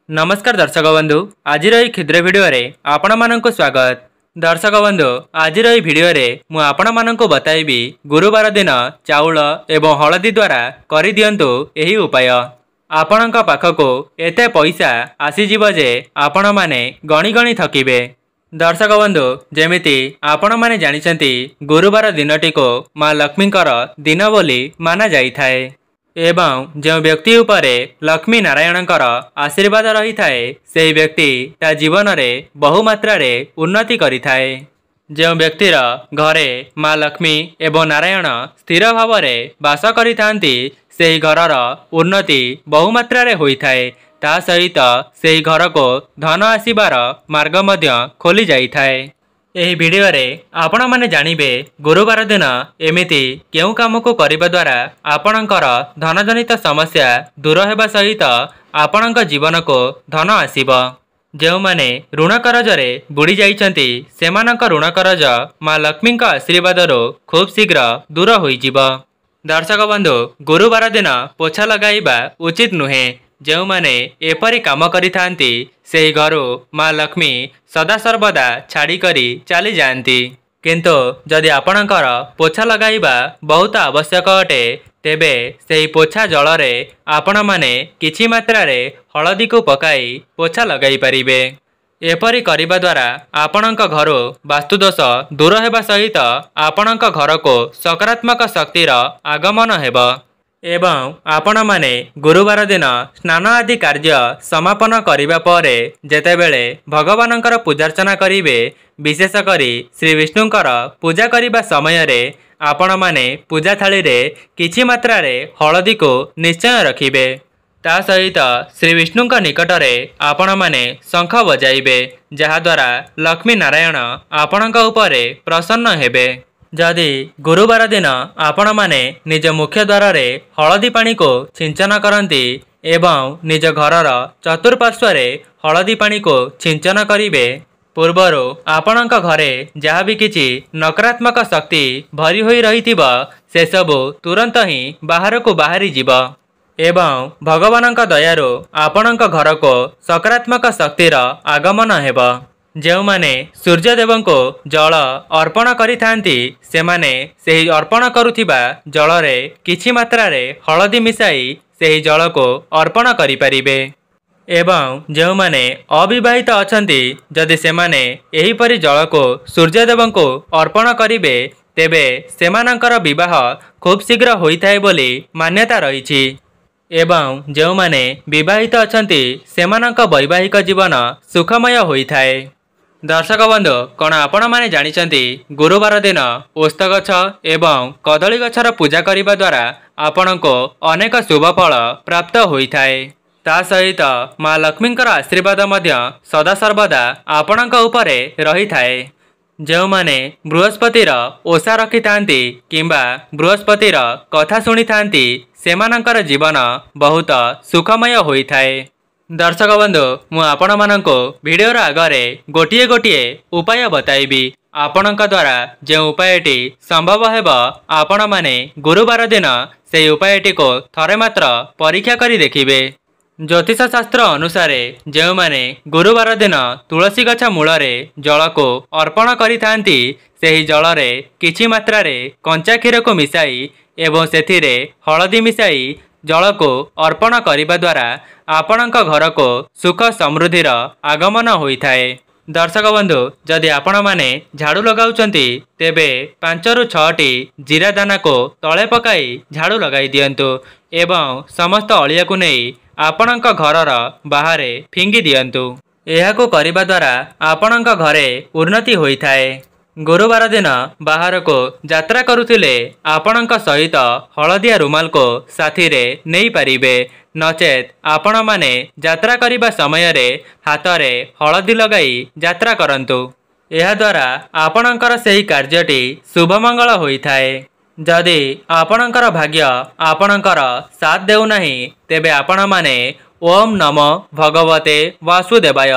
नमस्कार दर्शक बंधु आज क्षुद्र भिडियो आपण मानक स्वागत। दर्शक बंधु आज भिडियो मु आपण मानक बताइबी गुरुवार दिन चाउल एवं हलदी द्वारा कर दियंतु एही उपाय। आपणक पाखको एते पैसा आसीजिव जे आपण माने गणी गणी थकिबे। दर्शक बंधु जेमिति आपण माने जानिछंती गुरुवार दिनटी को माँ लक्ष्मींकर दिन बोली माना जाइथाए एवं जो व्यक्ति उपरे लक्ष्मी नारायणकर आशीर्वाद रही थाए से व्यक्ति ता जीवन रे बहुमात्रा रे उन्नति करि थाए। जो व्यक्तिर घरे माँ लक्ष्मी एवं नारायण स्थिर भाव रे वास करि थांती से घरर उन्नति बहुमात्रा रे होई थाए। ता सहित से घर को धन आसीबार मार्ग मध्य खोली जाई थाए। एही वीडियो रे आपण माने जानिबे गुरुवार दिन एमिति केउ काम को करिबा द्वारा आपणकर धन जनित समस्या दूर हेबा सहित आपणक जीवन को धन आसीबो। जेउ माने ऋण करज रे बुड़ी जाइछंती सेमानक ऋण करज माँ लक्ष्मीक आशीर्वाद रो खूब शीघ्र दूर होई जिवो। दर्शक बंधु गुरुवार दिन पोछा लगाइबा उचित नुहे। जो माने एपरी काम करि थांती से घरु माँ लक्ष्मी सदा सर्वदा छाड़ी करी चली जाती। किंतु जदि आपणकर पोछा लगाइबा बहुत आवश्यक अटे तेबे सेही पोछा जल रे आपण माने किछि मात्रा रे हलदी को पकाई पोछा लगाई परिबे। एपरी करिबा द्वारा आपणक घरु वास्तुदोष दूर हेबा सहित आपणक घर को सकारात्मक शक्तिर आगमन हेबो एवं आपण माने गुरुवार दिन स्नान आदि कार्य समापन करिबा परे जेतेबेले भगवानंकर पूजार्चना करिवे विशेष करी श्री विष्णुंकर पूजा करिबा समय रे आपण माने पूजा थाली रे किछि मात्रा रे हलदी को निश्चय रखिबे। ता सहित श्री विष्णुंक निकट रे आपण माने शंख बजाइबे जहा द्वारा लक्ष्मी नारायण आपणक उपरे प्रसन्न हेबे। जदि गुरुवार दिन आपण माने निज मुख्य द्वार रे हलदी पानी को सिंचन करती एवं निज घरर चतुर्पार्श्व रे हलदी पानी को सिंचन करिवे पूर्वरु आपणक घरे जहाँ भी किछि नकारात्मक शक्ति भरी होई रहिथिबो से सबु तुरंत ही बाहर को बाहरी जीव एवं भगवानक दयारु आपणक घर को सकारात्मक शक्तिर आगमन हेबो। जो माने सूर्यदेव को जल अर्पण करि थांती सेमाने सेही अर्पण करुथिबा जल रे किछि मात्रा रे हलदी मिसाई सेही जल को अर्पण करि परिबे एवं जो माने अविवाहित अछंती जदि सेमाने एही परि जल को सूर्यदेव को अर्पण करिवे तेबे सेमानंकर विवाह खूब शीघ्र होइथाय बोली मान्यता रहिछि एवं जो माने विवाहित अछंती सेमानंक वैवाहिक जीवन सुखमय होइथाय। दर्शक बंधु कौन आपण माने जानिछंती गुरुवार दिन ओस्त गछ एवं कदली गछर पूजा करिबा द्वारा आपण को अनेक शुभ फल प्राप्त होइथाय। ता सहित माँ लक्ष्मींकर आशीर्वाद मध्य सदा सर्वदा आपणक उपरे रही थाए। जो माने बृहस्पतिर ओषा रखि थांती किंबा बृहस्पतिर कथा शुणी थांती सेमानंकर जीवन बहुत सुखमय होइथाए। दर्शक बंधु मु आपण मानको वीडियोर आगरे गोटिए गोटिए उपाय बताइबी आपणक द्वारा जो उपायटी संभव हेब आपण माने गुरुवार दिन से उपायटी को थरे मात्र परीक्षा करी देखिबे। ज्योतिष शास्त्र अनुसार जो माने गुरुवार दिन तुलसी गछ मूल रे जल को अर्पण करि थांती सेही जल रे किछि मात्रा रे कंचा क्षीर को मिसाई एवं सेथिरे हलदी मिसाई जल को अर्पण करिबा द्वारा आपणक घर को सुख समृद्धिर आगमन होइथाए। दर्शक बंधु जदि आपण माने झाड़ू लगाउचंती तेबे 5 ରୁ 6टी जीरा दाना को तले पकाई झाड़ू लगाई दियंतु एवं समस्त अलिया को नहीं आपणक घरर बाहरे फिंगी दियंतु। एहाको करिबा द्वारा आपणक घरे उन्नति होइथाए। गुरुवार दिन बाहर को यात्रा करुथिले आपणक सहित हलदिया रुमाल को साथी रे नहीं पारिबे नचेत आपण माने यात्रा करिबा समय रे हाथ रे हलदी लगाई यात्रा करंतु। एहा द्वारा आपणकर सेही कार्यटी शुभ मंगल होइथाए। जदि आपणकर भाग्य आपणकर साथ देउ नाही तेबे आपण माने ओम नमो भगवते वासुदेवाय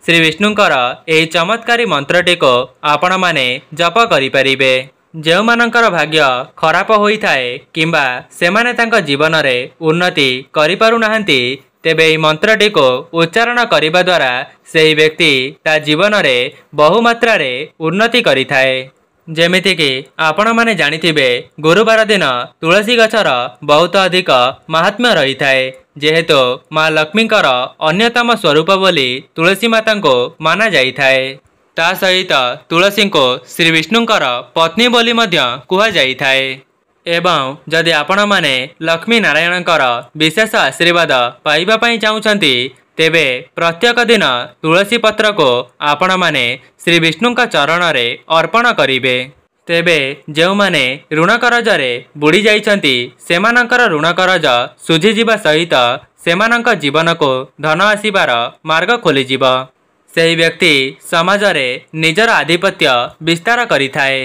श्री विष्णुंकर एही चमत्कारी मंत्रटी को आपण माने जप करि परिबे। जो मानकर भाग्य खराब होई थाए किंबा सेमाने तांका जीवन रे उन्नति करि पारु नाहंती तेबे एही मंत्रटी को उच्चारण करिबा द्वारा सेही व्यक्ति ता जीवन में बहुमात्रा उन्नति करिथाए। जेमिति कि आपण माने जानिथिबे गुरुवार दिन तुलसी गछर बहुत अधिक महात्म्य रही थाए, जेहेतु माँ लक्ष्मींकर अन्यतम स्वरूप बोली तुलसी माता को माना जाई थाए। ता सहित तुलसी को श्री विष्णुंकर पत्नी बोली मध्य कुहा जाई थाए। एवं जदि आपण माने लक्ष्मी नारायणकर विशेष आशीर्वाद पाइबा पई चाहुचंती तेबे प्रत्येक दिन तुलसी पत्र को आपण माने श्री विष्णुंका चरण रे अर्पण करिवे। तेबे जेउ माने ऋण करजरे बुड़ी जाइछंती सेमानंकर ऋण करज सुझी जिबा सहित सेमानंक जीवन को धन आसीबार मार्ग खोली जिबा। सेही व्यक्ति समाज रे निजर आधिपत्य विस्तार करिथाए।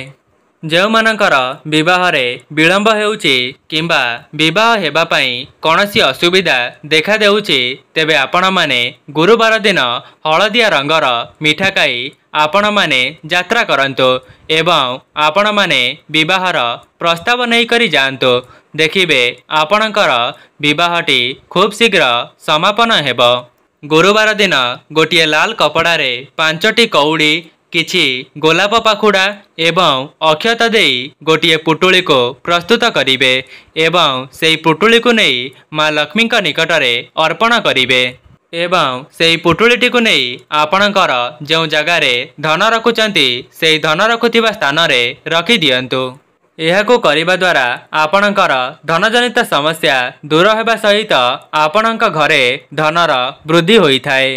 जेउ मानकर विवाह रे विलंब हेउची किंबा विवाह हेबा पई कोनोसी असुविधा देखा देउची तेबे आपण माने गुरुवार दिन हळदिया रंगर मिठा खाई आपण माने यात्रा करंतो एवं आपण माने विवाहर प्रस्ताव नहीं करी जानतो। देखिबे आपणकर विवाहटी खूब शीघ्र समापन हेबो। गुरुवार दिन गोटिए लाल कपड़ा रे 5टी कौड़ी किछि गोलाप पाखुड़ा एवं अक्षत देई गोटिए पुटुली को प्रस्तुत करिवे एवं सेई पुटुली को नहीं माँ लक्ष्मी निकट में अर्पण करिवे एवं सेई पुटुलीटी को नहीं आपणकर जो जगार धन रखुचंती सेई धन रखुथिबा स्थान रे रखी दियंतु। एहाको करिबा द्वारा आपणकर धनजनित समस्या दूर हेबा सहित आपणक घरे धनर वृद्धि होइथाए।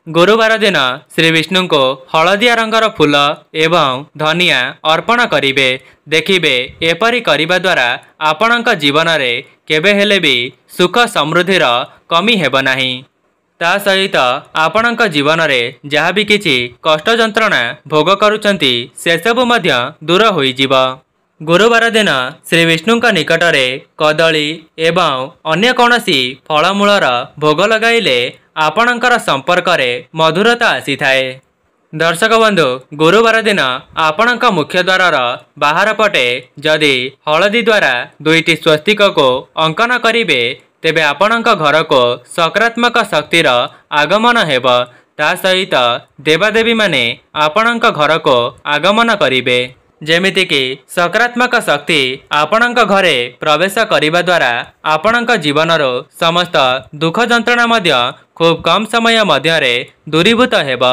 गुरुवार दिन श्री विष्णु को हलदिया रंगर फूल एवं धनिया अर्पण करिवे। देखिबे एपरी करिबा द्वारा आपणक जीवन रे केबे हेले भी सुख समृद्धिर कमी हेब नाही। ता सहित आपणक जीवन रे जहाँ भी किछि कष्ट जंत्रणा भोग करुचंती से सब मध्य दूर होई जिवो। गुरुवार दिन श्री विष्णु निकट में कदली एवं अन्य कौनसी फलमूलर भोग लगाइले आपणकर संपर्क रे मधुरता आसी थाए। दर्शक बंधु गुरुवार दिन आपणक मुख्य द्वार बाहर पटे जदि हलदी द्वारा 2टी स्वस्तिक को अंकन करिवे तेबे आपणक घर को सकारात्मक शक्तिर आगमन हेब। ता सहित देवादेवी माने आपणक घर को आगमन करिवे। जेमिति कि सकारात्मक शक्ति आपणक घरे प्रवेश करिबा द्वारा आपणक जीवनरो समस्त दुख जंत्रणा मध्य खूब कम समय मध्य दूरीभूत हेब।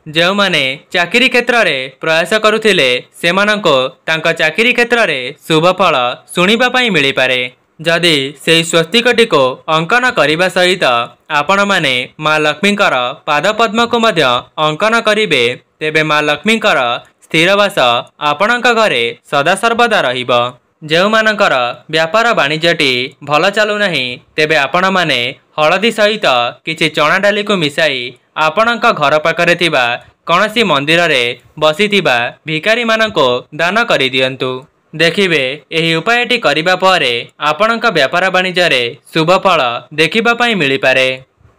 जो माने चाकरी क्षेत्र रे प्रयास करुथिले सेमानंको तांका चाकरी क्षेत्र रे शुभ फल सुनिबा पई मिली पारे। जदि सेही स्वस्तिकटी को अंकन करिबा सहित आपण माने माँ लक्ष्मींकर पादपद्म को मध्य अंकन करिवे तेबे माँ लक्ष्मींकर स्थिरवास आपणक घरे सदा सर्वदा रहिबो। जेउ मानकर व्यापार वाणिज्यटी भल चलु नाही तेबे आपण माने हलदी सहित किछि चना डाली को मिसाई आपणक घर पाखरे थिबा कौनसी मंदिर रे बसिथिबा भिकारी मानको दान करि दियंतु। देखिबे एही उपायटी करिबा परे आपणक व्यापार वाणिज्य रे शुभ फल देखिबा पई मिली पारे।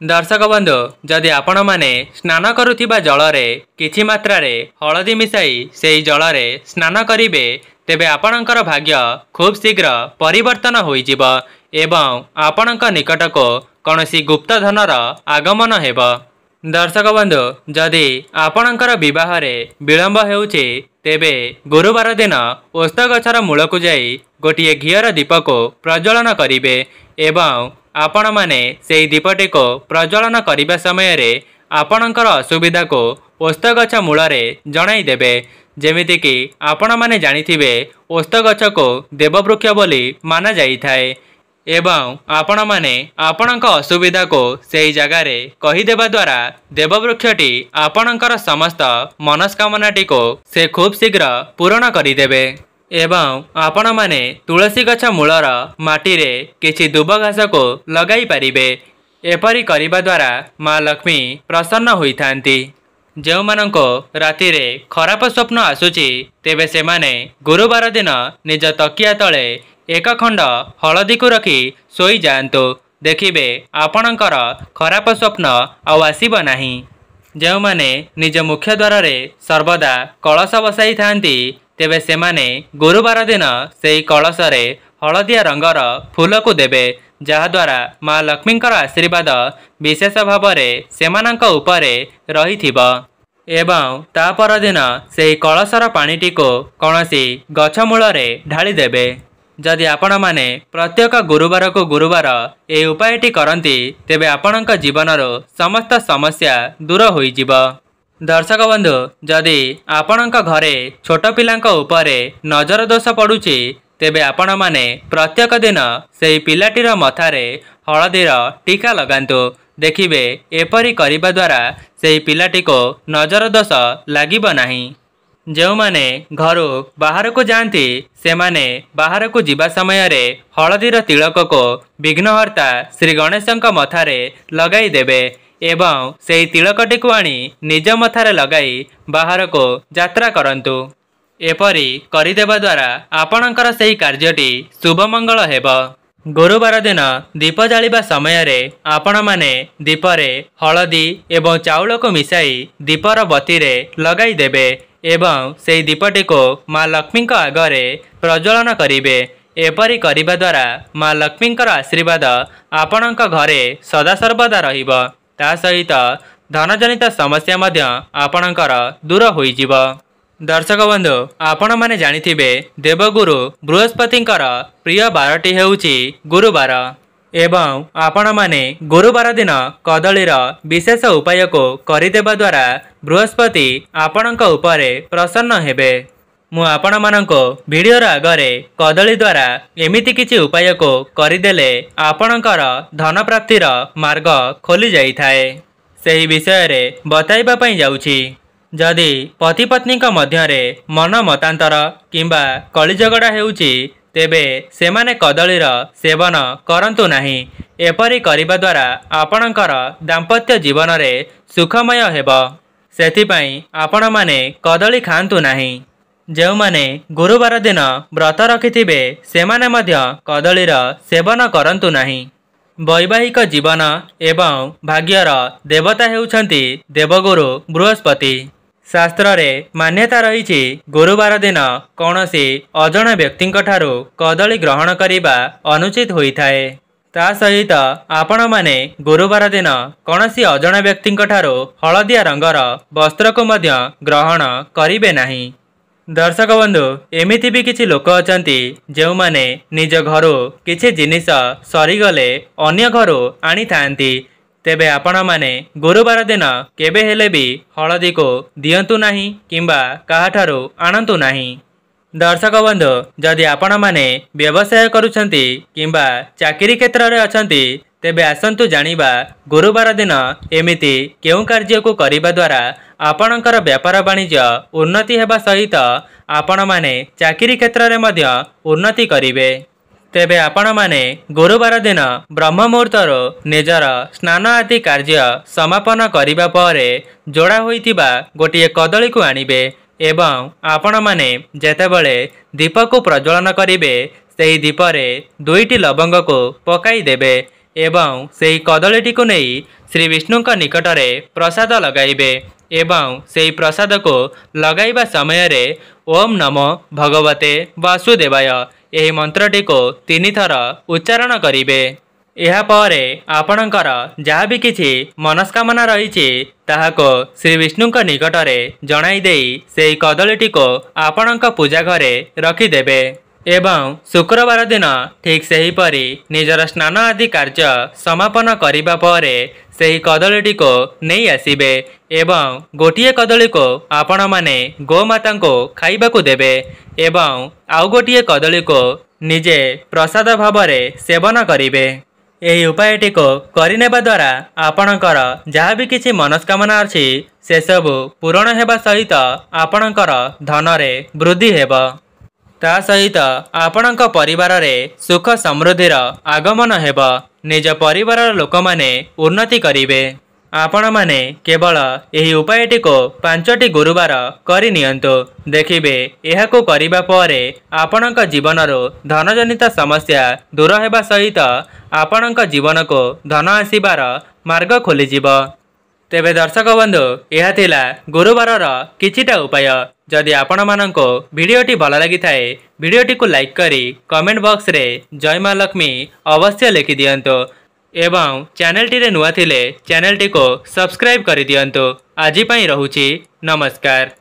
दर्शक बंधु जदि आपण माने स्नान करुथिबा जल रे किछि मात्रा रे हलदी मिसाई सेही जल रे स्नान करिवे तेबे आपणकर भाग्य खूब शीघ्र परिवर्तन होई जिवो एवं आपणक निकट को कौनसी गुप्त धनर आगमन हेब। दर्शक बंधु जदि आपणकर विवाह रे विलंब हेउछि तेबे गुरुवार दिन ओस्त गछर मूल को जाई गोटिए घियर दीप को प्रज्वलन करिवे एवं आपण माने सेही दीपटी को प्रज्वलन करिबा समय रे आपणकर असुविधा को ओस्त गछ मूल रे जणाई देबे। जेमिति कि आपण माने जानिथिबे ओस्त गछ को देववृक्ष बोली माना जाई थाए एवं आपण माने आपणक असुविधा को सेही जगह रे कहि देबा द्वारा देववृक्षटी आपणकर समस्त मनस्कामनाटी को से खूब शीघ्र पूर्ण करि देबे एवं आपण माने तुलसी गछ मूलर माटी रे किछि दुब घास को लगाई पारिबे। एपरी करिबा द्वारा माँ लक्ष्मी प्रसन्न होइथांती। जो माननको राति रे खराब स्वप्न आसुची तेबे से माने गुरुवार दिन निज तकिया तले एक खंड हलदी को रखी सोई जांतु। देखिबे आपणकर खराब स्वप्न आउ आसीब नाही। जो माने निज मुख्य द्वार रे सर्वदा कलश बसाई थांती तेबे से माने गुरुवार दिन सेही कलश रे हलदिया रंगर फूल को देबे। जहाद्वारा माँ लक्ष्मींकर आशीर्वाद विशेष भाव सेमानंक उपरे रहिथिब एवं ता परदिन सेही कलशर पानीटी को कौनसी गछ मूलरे ढाली देबे। जदि आपण माने प्रत्येक गुरुवार को गुरुवार ए उपायटी करंती तेबे आपणक जीवनर समस्त समस्या दूर होइजिब। दर्शक बंधु जदि आपणक घरे छोट पिलांक उपरे नजर दोष पड़ुछि तेबे आपण माने प्रत्येक दिन सेही पिलाटीर मथारे हळदीर टीका लगांतु। देखिबे एपरी करिबा द्वारा सेही पिलाटी को नजर दोष लागिब नाही। जो माने घरू बाहर को जाती से माने बाहर को जीवा समय रे हळदीर तिलक को विघ्नहर्ता श्री गणेशंक मथारे लगाई देबे एवं सेही तिलकटी को आनी निज मथारे लगाई बाहर को यात्रा करंतु। एपरी करिदेबा द्वारा आपणकर सेही कार्यटी शुभ मंगल हेब। गुरुवार दिन दीप जालिबा समय रे आपण माने दीपरे हळदी एवं चाउल को मिसाई दीपर बती रे लगाई देबे एवं सेही दीपटी को माँ लक्ष्मी आगरे प्रज्वलन करिबे। एपरी करिबा द्वारा माँ लक्ष्मींकर आशीर्वाद आपणक घरे सदासर्वदा रहिब। ता सहित धनजनित समस्या मध्य आपणकर दूर होइजिब। दर्शक बंधु आपण माने जानिथिबे देवगुरु बृहस्पतिंकर प्रिय बारटी हेउछि गुरुवार एवं आपण माने गुरुवार दिन कदलीर विशेष उपाय को करिदेबा द्वारा बृहस्पति आपणक उपरे प्रसन्न हेबे। मु आपण माननको वीडियोर आगरे कदली द्वारा एमिति किछि उपाय को करिदेले आपणकर धन प्राप्तिर मार्ग खोली जाई थाए सेही विषय रे बताइबा पई जाउछि। जदि पति पत्नी मध्यरे मन मतांतर किंबा कली झगड़ा हेउछि तेबे सेमाने कदलीर सेवन करंतु नाही। एपरी करिबा द्वारा आपणकर दाम्पत्य जीवन रे सुखमय हेब। सेथिपई आपण माने कदली खांतु नाही। जो माने गुरुवार दिन व्रत रखिथिबे सेमाने मध्य कदलीर सेवन करंतु नाही। वैवाहिक जीवन एवं भाग्यर देवता हेउछंती देवगुरु बृहस्पति। शास्त्र रे मान्यता रही गुरुवार दिन कौनसी अजण व्यक्ति ठारू कदली ग्रहण करिबा अनुचित होइथाए। ता सहित आपण माने गुरुवार दिन कौनसी अजण व्यक्ति ठारू हलदिया रंगर वस्त्र को मध्य ग्रहण करिबे नाही। दर्शक बंधु एमिति भी किछि लोक अछंती जो माने निज घरू किछि जिनिस सरीगले अन्य घरू आनी थांती तेबे आपण माने गुरुवार दिन केबे हेले भी हलदी को दियंतु नाही किंबा काहाठारू आणंतु नाही। दर्शक बंधु जदि आपण माने व्यवसाय करूछंती किंबा चाकरी क्षेत्र रे अछंती तेबे आसंतु जानिबा गुरुवार दिन एमिति केउ कार्य को करिबा द्वारा आपणकर व्यापार वाणिज्य उन्नति हेबा सहित आपण माने चाकरी क्षेत्र रे मध्य उन्नति करिवे। तेबे आपण माने गुरुवार दिन ब्रह्म मुहूर्तर निजर स्नान आदि कार्य समापन करिबा परे जोड़ा होइतिबा गोटिए कदली को आनिबे एवं आपण माने जेतेबेले दीप को प्रज्वलन करिबे सेही दीपरे दुईटी लवंग को पकाई देबे एवं सेही कदलीटी को नहीं श्री विष्णुंक निकटरे प्रसाद लगाइबे एवं सेही प्रसाद को लगाइबा समय रे ओम नमो भगवते वासुदेवाय एही मंत्रटी को 3 थर उच्चारण करिबे। एहा परे आपणकर जहाँ भी किछि मनस्कामना रही ताहाको श्री विष्णुंक निकटरे जणाई देई सेही कदलीटी को आपणक पूजा घरे रखिदेबे एवं शुक्रवार दिन ठीक सही परी निजर स्नान आदि कार्य समापन करिबा परे सेही कदलीटी को नहीं आसीबे एवं गोटिए कदली को आपण माने गोमाता को खाइबाकू देबे एवं आउ गोटिए कदली को निजे प्रसाद भावरे सेवन करिबे। एही उपायटी को करिनेबा द्वारा आपणकर जहाँ भी किछि मनस्कामना अछि से सब पूरण हेबा सहित आपणकर धनरे वृद्धि हेब। ता सहित आपणक परिवार रे सुख समृद्धिर आगमन हेब। निज परिवार लोक माने उन्नति करिवे। आपण माने केवल एही उपायटी को 5टी गुरुवार करि नियंतु। देखिबे एहाको करिबा परे आपणक जीवनरो धनजनित समस्या दूर हेबा सहित आपणक जीवन को धन आसीबार मार्ग खोली जिवो। तेबे दर्शक बंधु यह थिला गुरुवार किछिटा उपाय। जदि आपण माननको वीडियोटी भल लगी थाए वीडियोटी को लाइक करी कमेंट बॉक्स रे जय मां लक्ष्मी अवश्य लिखि दियंतो एवं चैनल टी रे नुआ थिले चैनल टी को सब्सक्राइब करि दियंतो। आजि पई रहुछि नमस्कार।